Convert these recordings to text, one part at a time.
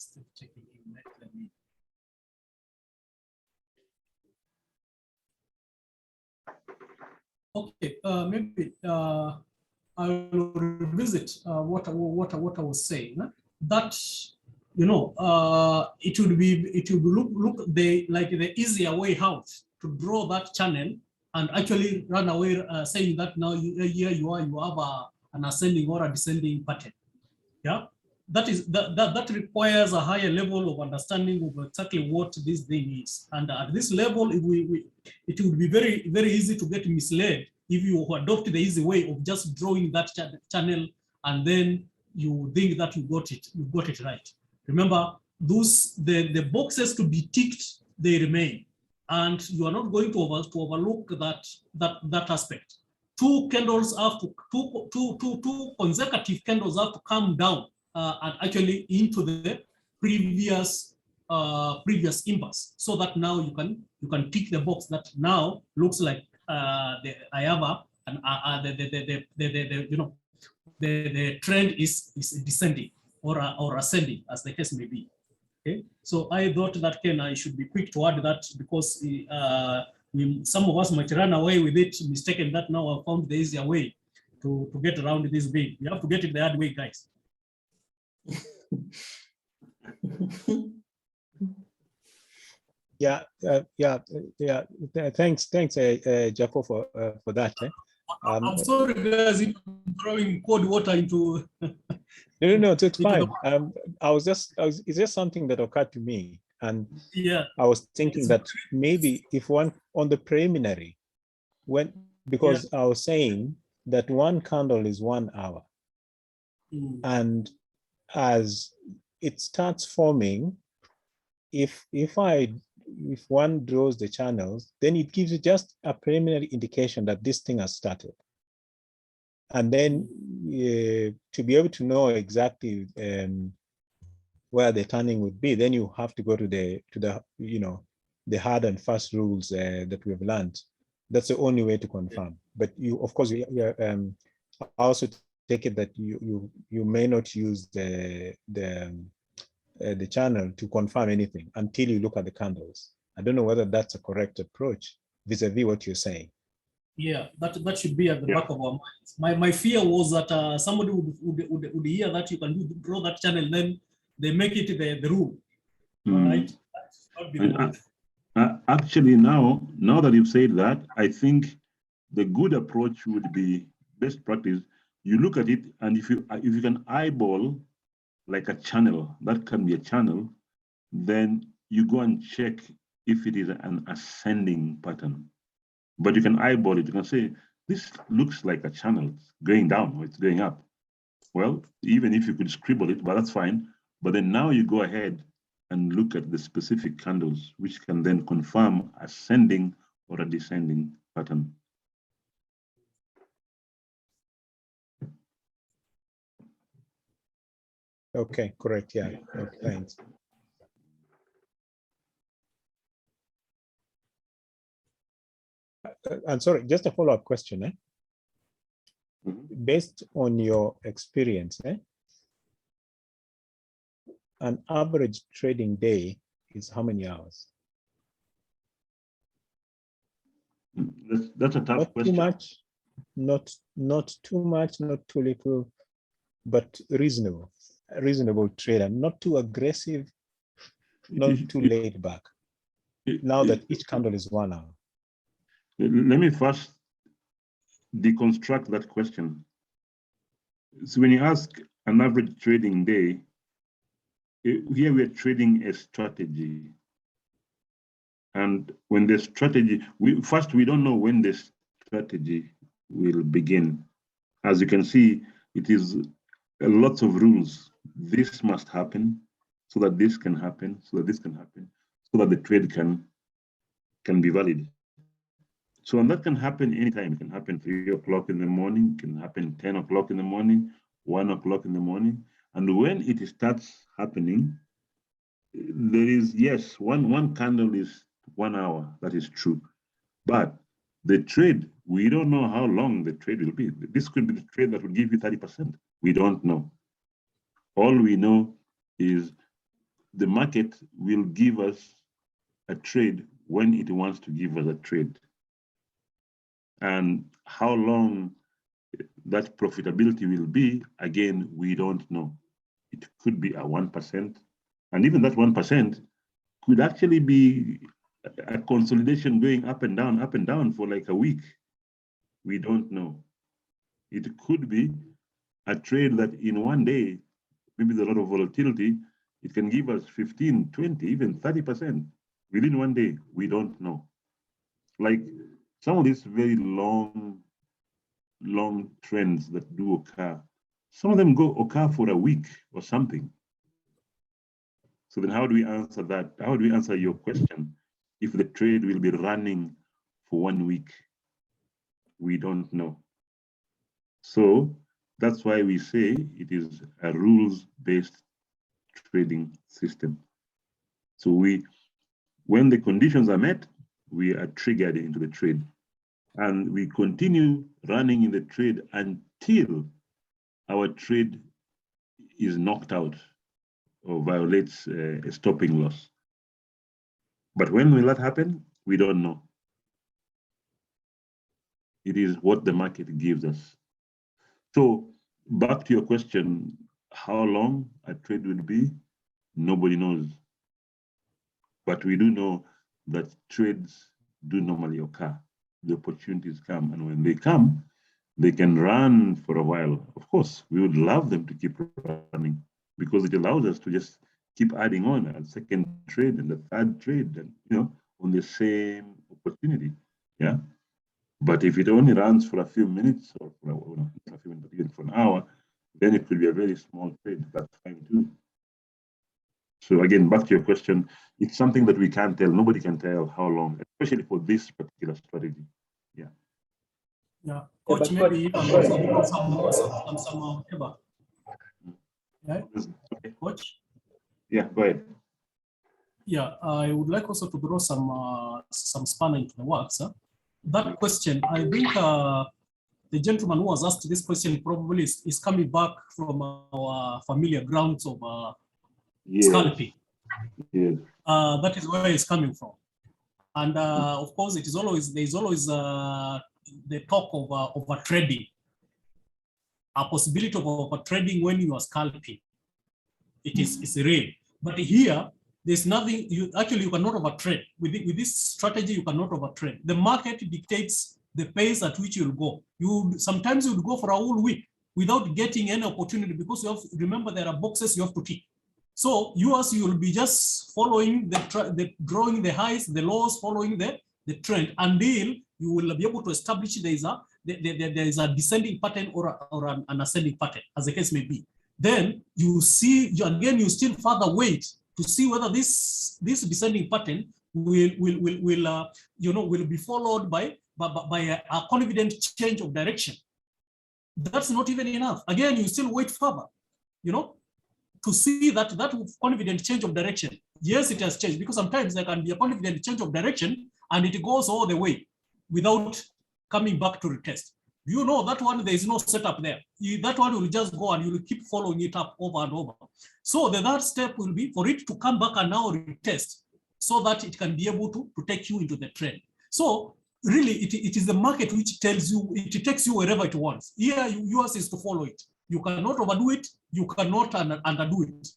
still checking in. Let me. Okay, maybe I will revisit what I was saying. That it would look like the easier way out to draw that channel and actually run away, saying that now here you have an ascending or a descending pattern. Yeah, that requires a higher level of understanding of exactly what this thing is. And at this level, it would be very easy to get misled if you adopt the easy way of just drawing that channel and then you think that you got it right. Remember, the boxes to be ticked, they remain, and you are not going to overlook that aspect. Two consecutive candles have to come down and actually into the previous inverse, so that now you can tick the box that now looks like I have the trend is descending or ascending, as the case may be. Okay, so I thought that I should be quick to add that, because some of us might run away with it, mistaken that now I found the easier way to get around this thing. You have to get it the hard way, guys. Yeah. Thanks, Jaco, for that. I'm sorry, guys, if I'm throwing cold water into. No, it's fine. It's just something that occurred to me, and yeah, I was thinking that maybe if one on the preliminary, because I was saying that one candle is 1 hour, and as it starts forming, if one draws the channels, then it gives you just a preliminary indication that this thing has started. And then to be able to know exactly where the turning would be, then you have to go to the hard and fast rules that we've learned. That's the only way to confirm. But you, of course, I also take it that you may not use the channel to confirm anything until you look at the candles. I don't know whether that's a correct approach vis-a-vis what you're saying. Yeah, that should be at the back of our minds. My fear was that somebody would hear that you can draw that channel, then they make it the rule, right? Actually, now that you've said that, I think the good approach would be best practice. You look at it, and if you can eyeball like a channel, that can be a channel, then you go and check if it is an ascending pattern. But you can eyeball it. You can say, this looks like a channel. It's going down or it's going up. Well, even if you could scribble it, but that's fine. But then now you go ahead and look at the specific candles, which can then confirm ascending or a descending pattern. Okay, correct. Yeah, okay, thanks. And sorry, just a follow-up question. Based on your experience, an average trading day is how many hours? That's a tough question. Not too much, not too little, but reasonable. A reasonable trader, not too aggressive, not too laid back. Now that each candle is 1 hour. Let me first deconstruct that question. So when you ask an average trading day, here we're trading a strategy. And when the strategy, we don't know when the strategy will begin. As you can see, it is lots of rules. This must happen so that this can happen, so that this can happen, so that the trade can be valid. So, and that can happen anytime. It can happen 3 o'clock in the morning, it can happen 10 o'clock in the morning, 1 o'clock in the morning. And when it starts happening, there is, yes, one candle is 1 hour, that is true. But the trade, we don't know how long the trade will be. This could be the trade that will give you 30%. We don't know. All we know is the market will give us a trade when it wants to give us a trade. And how long that profitability will be, again, we don't know. It could be a 1%. And even that 1% could actually be a consolidation going up and down for like a week. We don't know. It could be a trade that in one day, maybe there's a lot of volatility, it can give us 15, 20, even 30% within one day. We don't know. Like some of these very long trends that do occur, some of them occur for a week or something. So then how do we answer that? How do we answer your question? If the trade will be running for 1 week, we don't know. So that's why we say it is a rules-based trading system. So when the conditions are met, we are triggered into the trade. And we continue running in the trade until our trade is knocked out or violates a stopping loss. But when will that happen? We don't know. It is what the market gives us. So back to your question, how long a trade will be, nobody knows. But we do know that trades do normally occur. The opportunities come, and when they come, they can run for a while. Of course, we would love them to keep running because it allows us to just keep adding on a second trade and a third trade, and on the same opportunity. Yeah. But if it only runs for a few minutes or for a few minutes, even for an hour, then it could be a very small trade. That's fine too. So again, back to your question, it's something that we can't tell. Nobody can tell how long, especially for this particular strategy. Yeah. Yeah. Coach, maybe if I'm also doing some whatever. Yeah. Okay. Coach? Yeah, go ahead. Yeah, I would like also to draw some spanner into the works. That question, I think the gentleman who was asked this question probably is coming back from our familiar grounds of scalping. Yes. That is where it's coming from. And of course, there's always the talk of over trading, a possibility of over trading when you are scalping. It's real. But here, there's nothing, you cannot overtrade. With this strategy, you cannot overtrade. The market dictates the pace at which you'll go. Sometimes you'll go for a whole week without getting any opportunity because you have to remember there are boxes you have to tick. So you'll be just following the drawing the highs, the lows, following the trend until you will be able to establish there is a descending pattern or an ascending pattern, as the case may be. Then you still further wait to see whether this descending pattern will be followed by a confident change of direction. That's not even enough. Again, you still wait further, to see that confident change of direction. Yes, it has changed, because sometimes there can be a confident change of direction and it goes all the way without coming back to retest. You know that one, there is no setup there. That one will just go and you will keep following it up over and over. So the third step will be for it to come back and now retest so that it can be able to take you into the trend. So really, it is the market which tells you, it takes you wherever it wants. Here, yours is to follow it. You cannot overdo it. You cannot underdo it.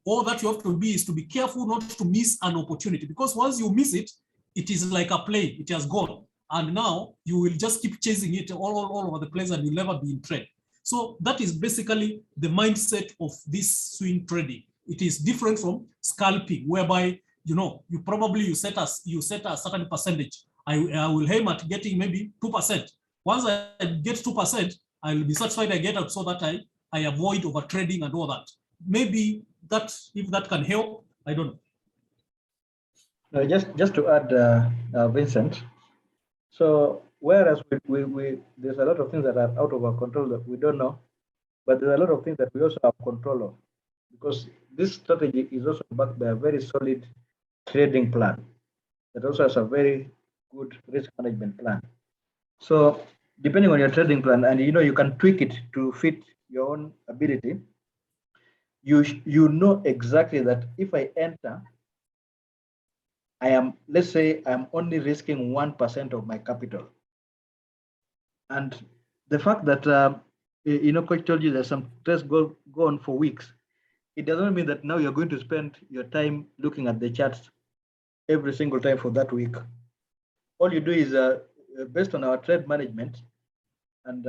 All that you have to be is to be careful not to miss an opportunity, because once you miss it, it is like a plane. It has gone. And now you will just keep chasing it all over the place and you'll never be in trade. So that is basically the mindset of this swing trading. It is different from scalping, whereby you set a certain percentage. I will aim at getting maybe 2%. Once I get 2%, I will be satisfied I get out so that I avoid over trading and all that. Maybe if that can help, I don't know. Just to add, Vincent. So whereas there's a lot of things that are out of our control that we don't know, but there's a lot of things that we also have control of, because this strategy is also backed by a very solid trading plan that also has a very good risk management plan. So depending on your trading plan, and you can tweak it to fit your own ability, you know exactly that if I enter, let's say I'm only risking 1% of my capital. And the fact that, Coach told you that some trades go on for weeks, it doesn't mean that now you're going to spend your time looking at the charts every single time for that week. All you do is based on our trade management, and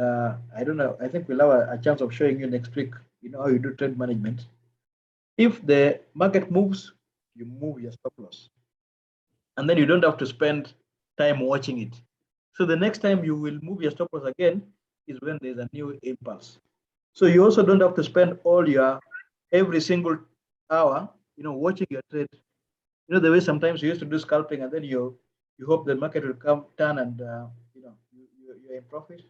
I don't know, I think we'll have a chance of showing you next week, how you do trade management. If the market moves, you move your stop loss. And then you don't have to spend time watching it. So the next time you will move your stop loss again is when there's a new impulse. So you also don't have to spend every single hour, watching your trade. The way sometimes you used to do scalping and then you hope the market will turn and you're in profit.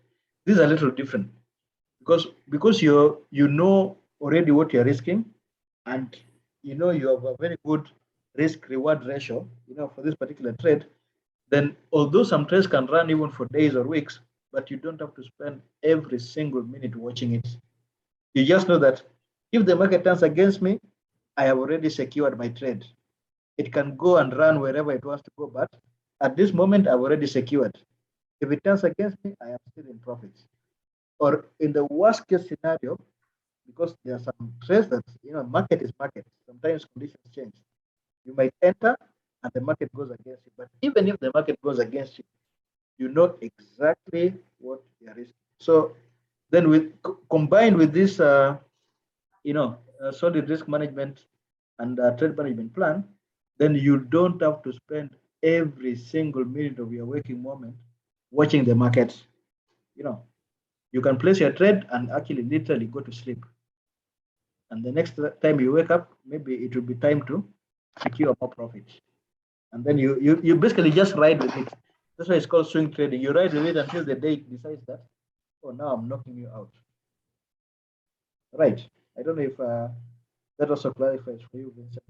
This is a little different because you know already what you're risking, and you have a very good risk reward ratio, for this particular trade. Then although some trades can run even for days or weeks, but you don't have to spend every single minute watching it. You just know that if the market turns against me, I have already secured my trade. It can go and run wherever it wants to go, but at this moment, I've already secured. If it turns against me, I am still in profits. Or in the worst case scenario, because there are some trades that, market is market. Sometimes conditions change. You might enter and the market goes against you. But even if the market goes against you, you know exactly what you're risking. So then combined with this, solid risk management and trade management plan, then you don't have to spend every single minute of your waking moment watching the markets. You can place your trade and actually literally go to sleep. And the next time you wake up, maybe it will be time to secure more profit. And then you basically just ride with it. That's why it's called swing trading. You ride with it until the day it decides that, oh, now I'm knocking you out. Right. I don't know if that also clarifies for you, Vincent.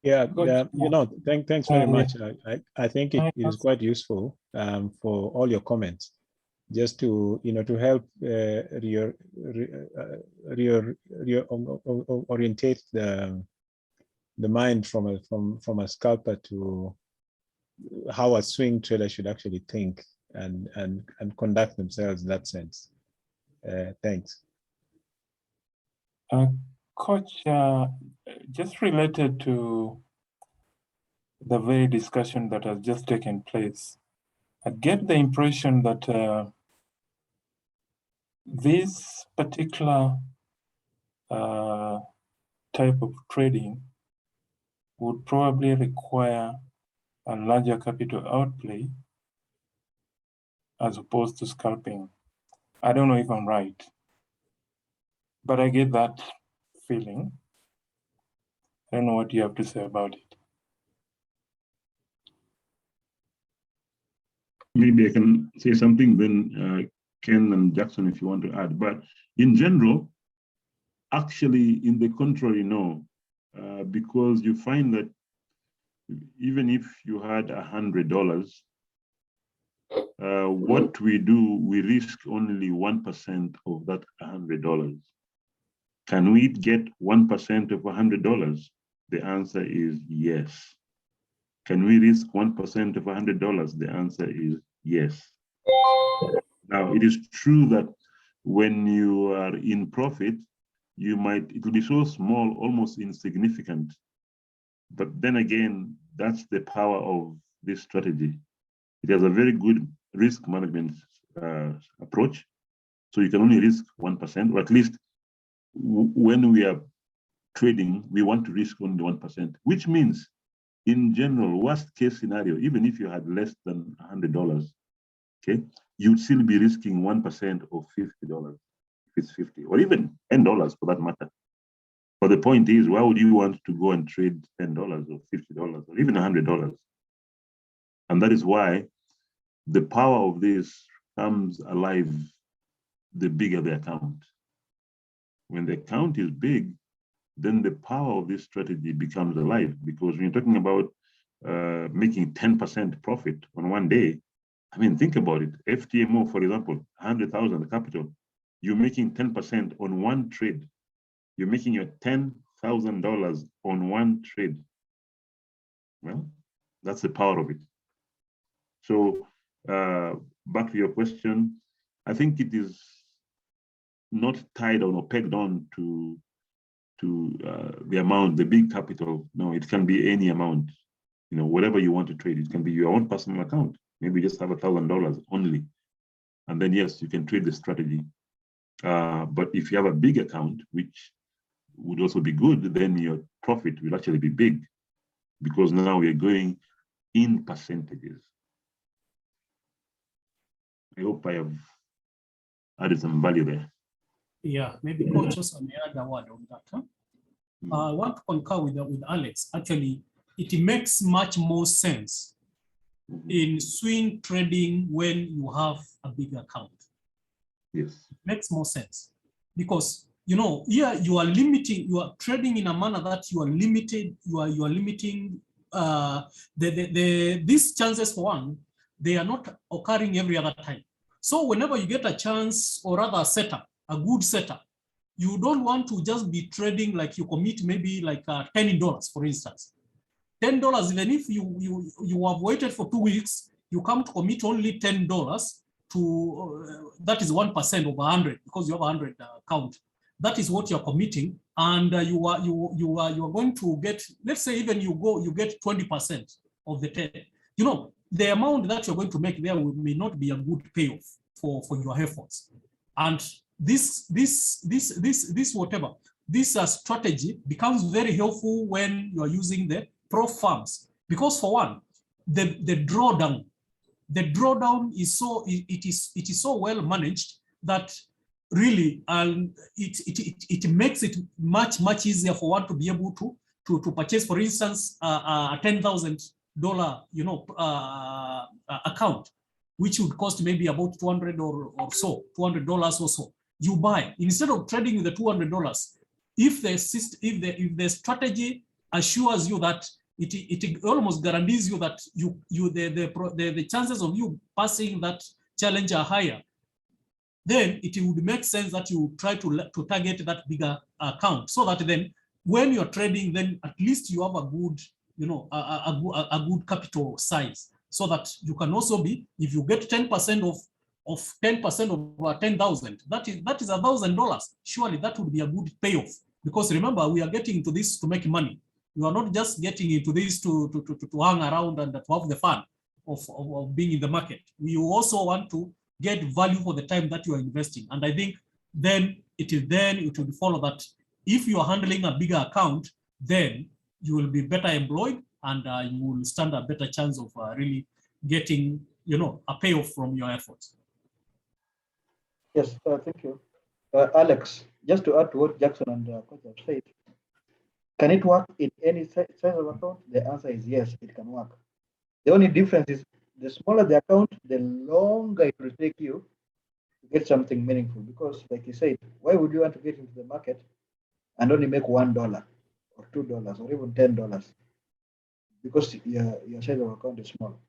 Yeah, thanks very much. I think it is quite useful for all your comments, just to to help orientate the mind from a scalper to how a swing trader should actually think and conduct themselves in that sense. Thanks. Coach, just related to the very discussion that has just taken place, I get the impression that this particular type of trading would probably require a larger capital outlay as opposed to scalping. I don't know if I'm right, but I get that feeling. I don't know what you have to say about it. Maybe I can say something, then Ken and Jackson, if you want to add. But in general, actually, in the contrary, no, because you find that even if you had $100, what we do, we risk only 1% of that $100. Can we get 1% of $100? The answer is yes. Can we risk 1% of $100? The answer is yes. Now, it is true that when you are in profit, it will be so small, almost insignificant. But then again, that's the power of this strategy. It has a very good risk management approach. So you can only risk 1%, or at least when we are trading, we want to risk only 1%, which means in general, worst case scenario, even if you had less than $100, okay, you'd still be risking 1% of $50, if it's 50, or even $10 for that matter. But the point is, why would you want to go and trade $10 or $50 or even $100? And that is why the power of this comes alive the bigger the account. When the account is big, then the power of this strategy becomes alive, because when you're talking about making 10% profit on one day, I mean, think about it. FTMO, for example, 100,000 capital. you're making 10% on one trade. You're making your $10,000 on one trade. Well, that's the power of it. So back to your question, I think it is not tied on or pegged on to the amount, the big capital. No, it can be any amount. You know, whatever you want to trade, it can be your own personal account. Maybe you just have $1,000 only, and then yes, you can trade the strategy. But if you have a big account, which would also be good, then your profit will actually be big, because now we are going in percentages. I hope I have added some value there. Yeah, maybe Coach also may add a word on that. Huh? I want to concur with Alex. Actually, it makes much more sense in swing trading when you have a big account. Yes. It makes more sense because, you know, here you are limiting, you are trading in a manner that you are limited, you are limiting these chances for one, they are not occurring every other time. So whenever you get a chance or rather a setup, a good setup, you don't want to just be trading like you commit maybe like $10, for instance. $10, even if you have waited for 2 weeks, you come to commit only $10 to, that is 1% of 100 because you have 100 count. That is what you're committing, and you are going to get, let's say even you get 20% of the 10. You know, the amount that you're going to make there may not be a good payoff for your efforts. And this strategy becomes very helpful when you are using the prop firms, because for one, the drawdown is so it is so well managed that really it makes it much easier for one to be able to purchase, for instance, a $10,000 account, which would cost maybe about $200 or so, $200 or so. You buy instead of trading with the $200. If the strategy assures you that it almost guarantees you that the chances of you passing that challenge are higher, then it would make sense that you try to target that bigger account, so that then when you're trading, then at least you have a good, you know, a good capital size, so that you can also be, if you get 10% of 10% of 10,000, that is $1,000. Surely that would be a good payoff, because remember, we are getting into this to make money. You are not just getting into this to hang around and to have the fun of being in the market. We also want to get value for the time that you are investing. And I think then it will follow that if you are handling a bigger account, then you will be better employed, and you will stand a better chance of really getting, you know, a payoff from your efforts. Yes, thank you. Alex, just to add to what Jackson and Coach have said, can it work in any size of account? The answer is yes, it can work. The only difference is the smaller the account, the longer it will take you to get something meaningful. Because, like you said, why would you want to get into the market and only make $1 or $2 or even $10? Because your size of account is small.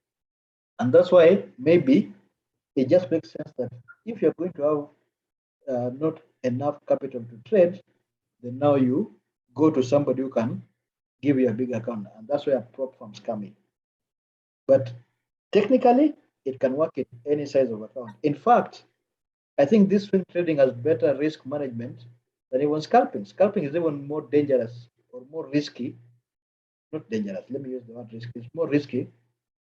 And that's why maybe it just makes sense that if you're going to have not enough capital to trade, then now you go to somebody who can give you a big account, and that's where prop firms come in. But technically, it can work in any size of account. In fact, I think this swing trading has better risk management than even scalping. Scalping is even more dangerous or more risky. Not dangerous, let me use the word risky. It's more risky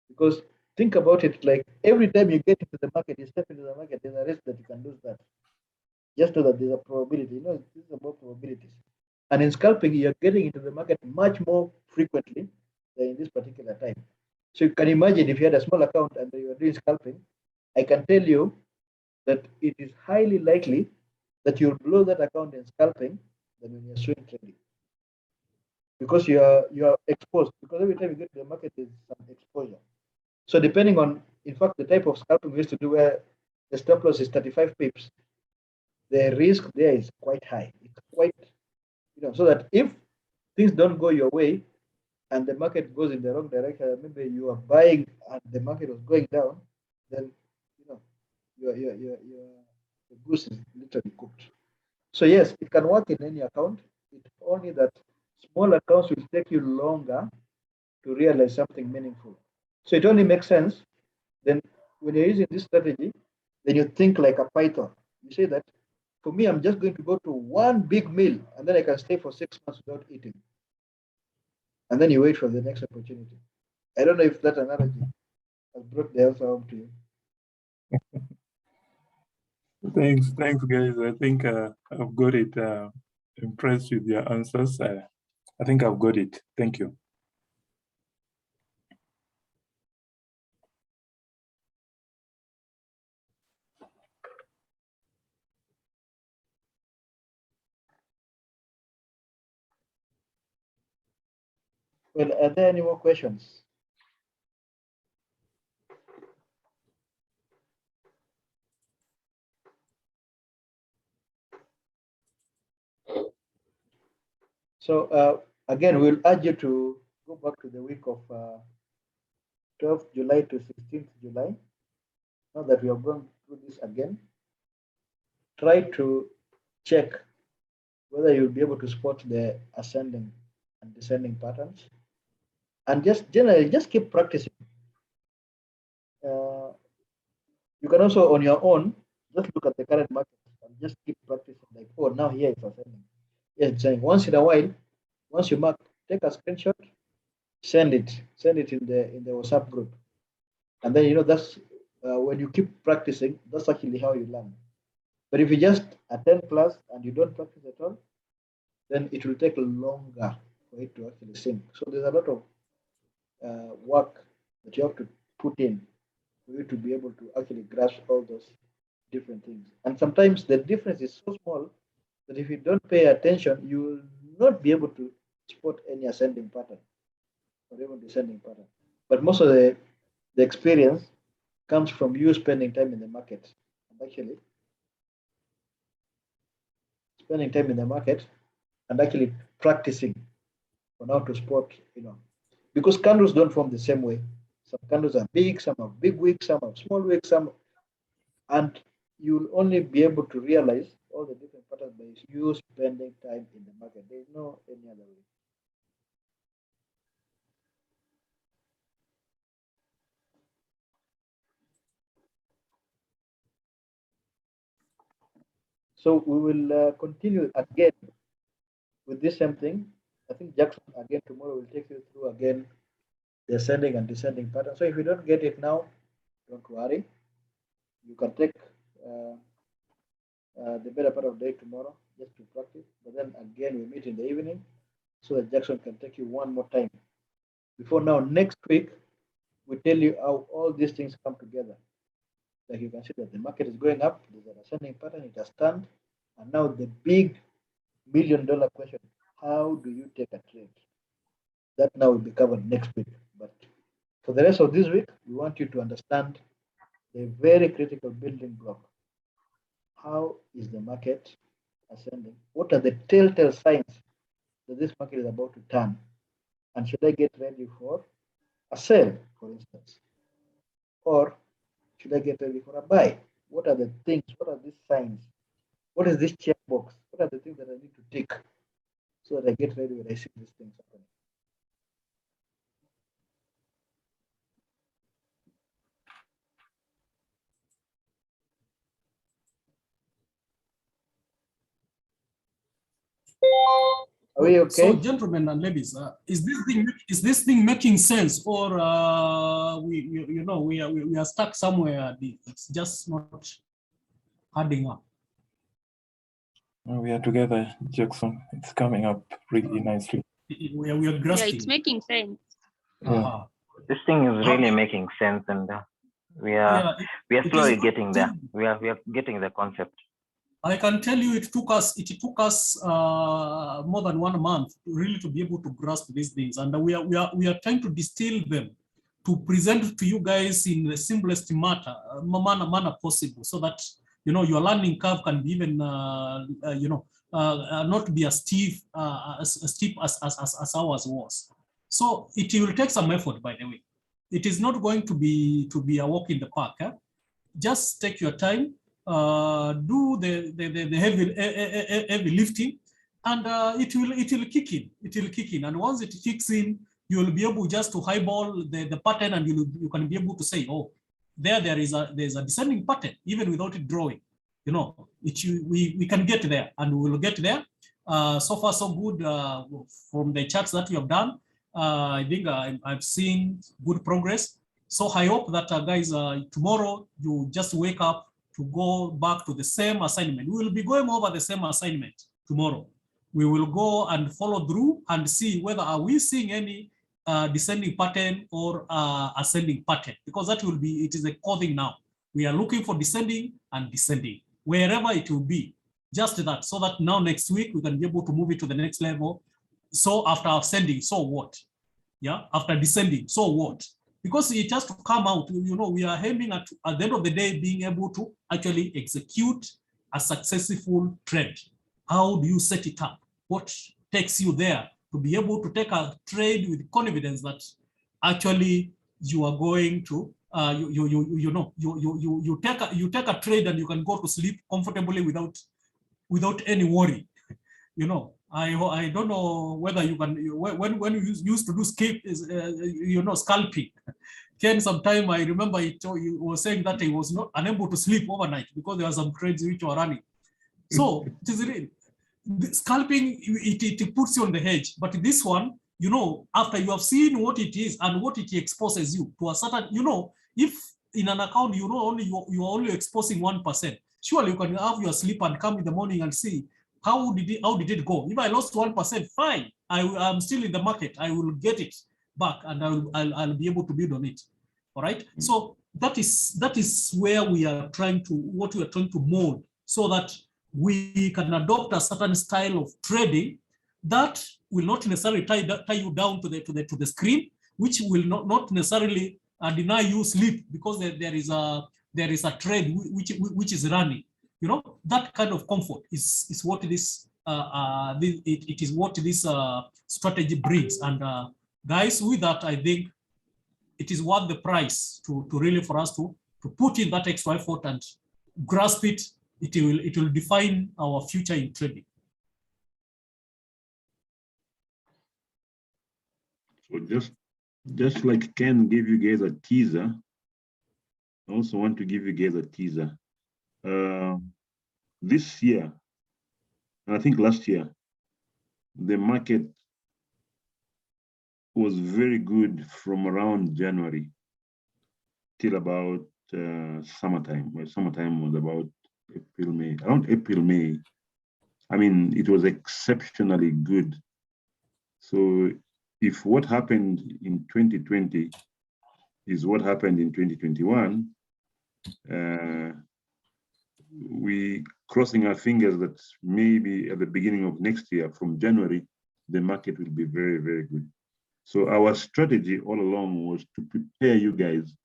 because think about it, like every time you get into the market, you step into the market, there's a risk that you can lose that. Just so that there's a probability. You know, this is about probabilities. And in scalping, you're getting into the market much more frequently than in this particular time. So you can imagine if you had a small account and you are doing scalping, I can tell you that it is highly likely that you'll blow that account in scalping than when you're swing trading. Because you are exposed, because every time you get to the market, there's some exposure. So depending on, in fact, the type of scalping we used to do where the stop loss is 35 pips, the risk there is quite high. It's quite, so that if things don't go your way and the market goes in the wrong direction, maybe you are buying and the market was going down, then The goose is literally cooked. So yes, it can work in any account. It's only that small accounts will take you longer to realize something meaningful. So it only makes sense then when you're using this strategy, then you think like a python. You say that for me, I'm just going to go to one big meal and then I can stay for 6 months without eating. And then you wait for the next opportunity. I don't know if that analogy has brought the answer home to you. Thanks, guys. I think I've got it. Impressed with your answers. I think I've got it. Thank you. Well, are there any more questions? So again, we'll urge you to go back to the week of 12th July to 16th July. Now that we have gone through this again, try to check whether you'll be able to spot the ascending and descending patterns. And just generally, just keep practicing. You can also, on your own, just look at the current market and just keep practicing. Like, oh, now here it's ascending. Yes, it's saying once in a while, once you mark, take a screenshot, send it in the WhatsApp group, and then that's when you keep practicing, that's actually how you learn. But if you just attend class and you don't practice at all, then it will take longer for it to actually sink. So there's a lot of work that you have to put in for you to be able to actually grasp all those different things. And sometimes the difference is so small that if you don't pay attention, you will not be able to spot any ascending pattern or even descending pattern. But most of the experience comes from you spending time in the market. And actually, spending time in the market and actually practicing on how to spot, because candles don't form the same way. Some candles are big, some have big wicks, some have small wicks, and you'll only be able to realize all the different patterns by you spending time in the market. There's no any other way. So we will continue again with this same thing. I think Jackson again tomorrow will take you through again the ascending and descending pattern. So if you don't get it now, don't worry. You can take the better part of the day tomorrow just to practice. But then again, we meet in the evening so that Jackson can take you one more time. Before now, next week, we tell you how all these things come together. Like you can see that the market is going up, there's an ascending pattern, it has turned. And now the big $1 million question, how do you take a trade? That now will be covered next week. But for the rest of this week, we want you to understand the very critical building block. How is the market ascending? What are the telltale signs that this market is about to turn? And should I get ready for a sell, for instance? Or should I get ready for a buy? What are the things? What are these signs? What is this checkbox? What are the things that I need to tick so that I get ready when I see these things happening? Are we okay? So, gentlemen and ladies, is this thing making sense, or we are stuck somewhere? It's just not adding up. We are together, Jackson. It's coming up really nicely. We are grasping. Yeah, it's making sense. Yeah. This thing is really making sense, and we are slowly getting there. We are getting the concept. I can tell you, it took us more than 1 month really to be able to grasp these things, and we are trying to distill them to present to you guys in the simplest manner possible, so that your learning curve can be even not be as steep as ours was. So it will take some effort, by the way. It is not going to be a walk in the park. Just take your time. do the heavy lifting, and it will kick in. It will kick in, and once it kicks in, you will be able just to highball the pattern, and you can be able to say, oh, there's a descending pattern even without it drawing. You know, we can get there, and we will get there. So far so good from the charts that you have done. I think I've seen good progress. So I hope that guys, tomorrow you just wake up to go back to the same assignment. We will be going over the same assignment tomorrow. We will go and follow through and see whether are we seeing any descending pattern or ascending pattern, because that will be, it is a coding now. We are looking for descending and descending, wherever it will be, just that, so that now next week we can be able to move it to the next level. So after ascending, so what? Yeah, after descending, so what? Because it has to come out, you know, we are aiming at the end of the day being able to actually execute a successful trade. How do you set it up? What takes you there to be able to take a trade with confidence that actually you are going to you take a trade and you can go to sleep comfortably without any worry. You know, I don't know whether you can, when you used to do scalping. Ken, sometime I remember he was saying that he was not unable to sleep overnight because there are some trades which were running. So it is really, scalping, it puts you on the edge. But this one, you know, after you have seen what it is and what it exposes you to a certain, you know, if in an account, you know, you are only exposing 1%, surely you can have your sleep and come in the morning and see how did it go. If I lost 1%, fine, I'm still in the market. I will get it back and I'll be able to build on it. All right. So that is where we are trying to mold, so that we can adopt a certain style of trading that will not necessarily tie you down to the screen, which will not necessarily deny you sleep because there is a trade which is running. You know, that kind of comfort is what this it is what this strategy brings. And guys, with that, I think it is worth the price to really for us to put in that extra effort and grasp it. It will define our future in trading. So just like Ken gave you guys a teaser, I also want to give you guys a teaser. This year, and I think last year, the market was very good from around January till about summertime. Well, summertime was about April, May. Around April, May, I mean, it was exceptionally good. So if what happened in 2020 is what happened in 2021, we crossing our fingers that maybe at the beginning of next year, from January, the market will be very, very good. So our strategy all along was to prepare you guys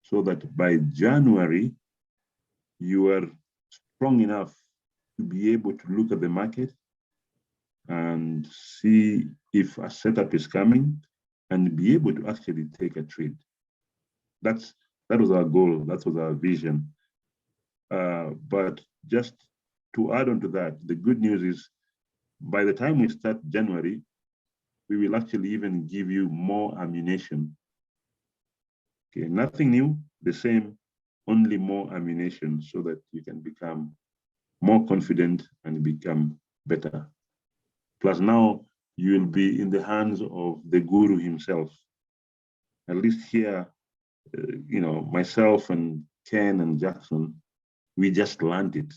so that by January, you are strong enough to be able to look at the market and see if a setup is coming and be able to actually take a trade. That was our goal. That was our vision. But just to add on to that, the good news is by the time we start January, we will actually even give you more ammunition. Okay, nothing new, the same, only more ammunition so that you can become more confident and become better. Plus now you will be in the hands of the guru himself. At least here, you know, myself and Ken and Jackson, we just learned it.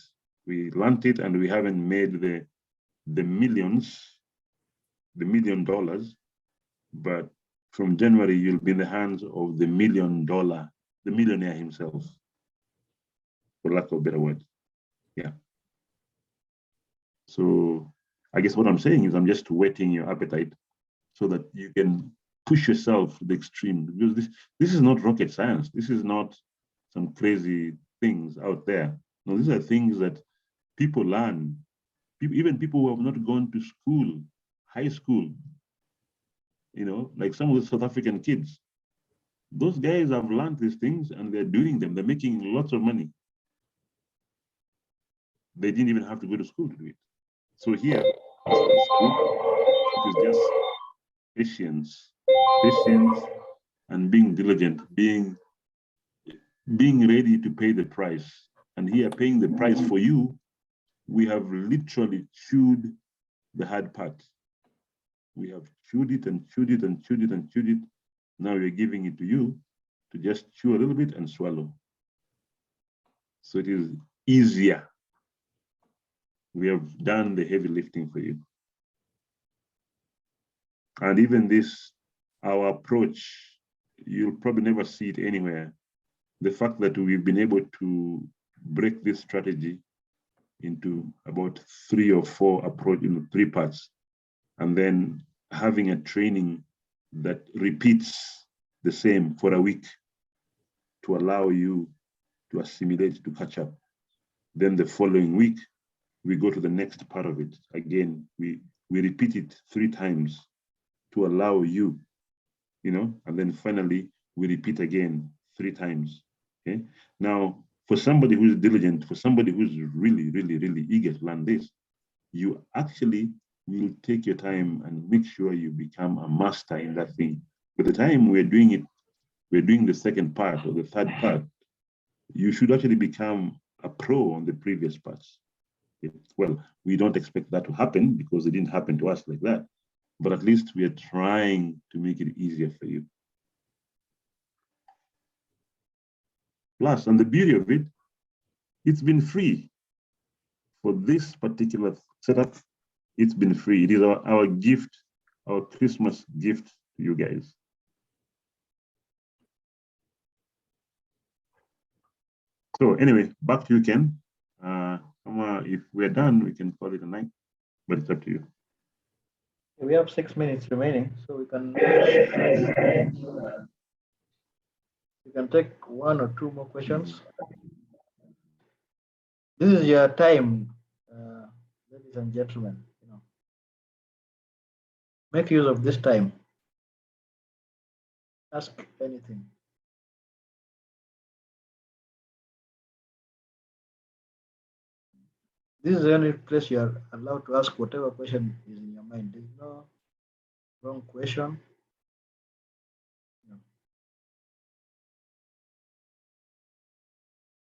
We learned it and we haven't made the millions, the $1 million, but from January, you'll be in the hands of the $1 million, the millionaire himself, for lack of a better word. Yeah. So I guess what I'm saying is I'm just whetting your appetite so that you can push yourself to the extreme, because this is not rocket science. This is not some crazy things out there. No, these are things that people learn. Even people who have not gone to school, high school, you know, like some of the South African kids, those guys have learned these things and they're doing them. They're making lots of money. they didn't even have to go to school to do it. So here, it is just patience, and being diligent, being ready to pay the price. And here, paying the price for you, we have literally chewed the hard part. We have chewed it and chewed it and chewed it and chewed it. Now we're giving it to you to just chew a little bit and swallow. So it is easier. We have done the heavy lifting for you. And even this, our approach, you'll probably never see it anywhere. The fact that we've been able to break this strategy into about 3 or 4 approach, 3 parts, and then having a training that repeats the same for a week to allow you to assimilate, to catch up. Then the following week, we go to the next part of it. Again, we repeat it 3 times to allow you, and then finally we repeat again 3 times. Okay. Now, for somebody who's diligent, for somebody who's really, really, really eager to learn this, you actually will take your time and make sure you become a master in that thing. By the time we're doing it, we're doing the second part or the third part, you should actually become a pro on the previous parts. Well, we don't expect that to happen because it didn't happen to us like that, but at least we are trying to make it easier for you. Plus, and the beauty of it, it's been free. For this particular setup, it's been free. It is our gift, our Christmas gift to you guys. So anyway, back to you, Ken. If we're done, we can call it a night, but it's up to you. We have 6 minutes remaining, so we can take 1 or 2 more questions. This is your time, ladies and gentlemen. Make use of this time. Ask anything. This is the only place you are allowed to ask whatever question is in your mind. There's no wrong question.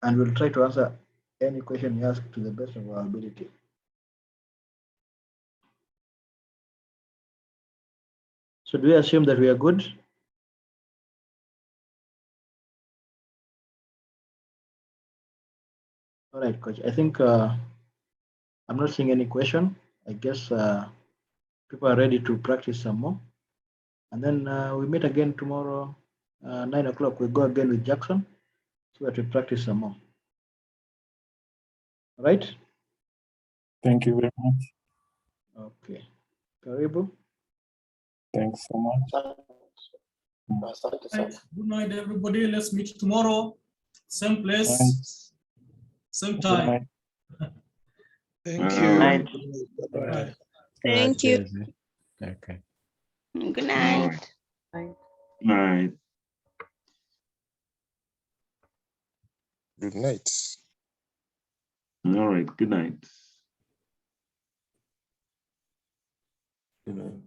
And we'll try to answer any question you ask to the best of our ability. So do we assume that we are good? All right, Coach. I think I'm not seeing any question. I guess people are ready to practice some more. And then we meet again tomorrow, 9 o'clock. We'll go again with Jackson so that we practice some more. All right? Thank you very much. Okay. Karibu. Thanks so much. Good night, everybody. Let's meet tomorrow. Same place, same time. Thank you. Night. Bye. Thank you. Okay. Good night. Night. Good night. All right. Good night. Good night.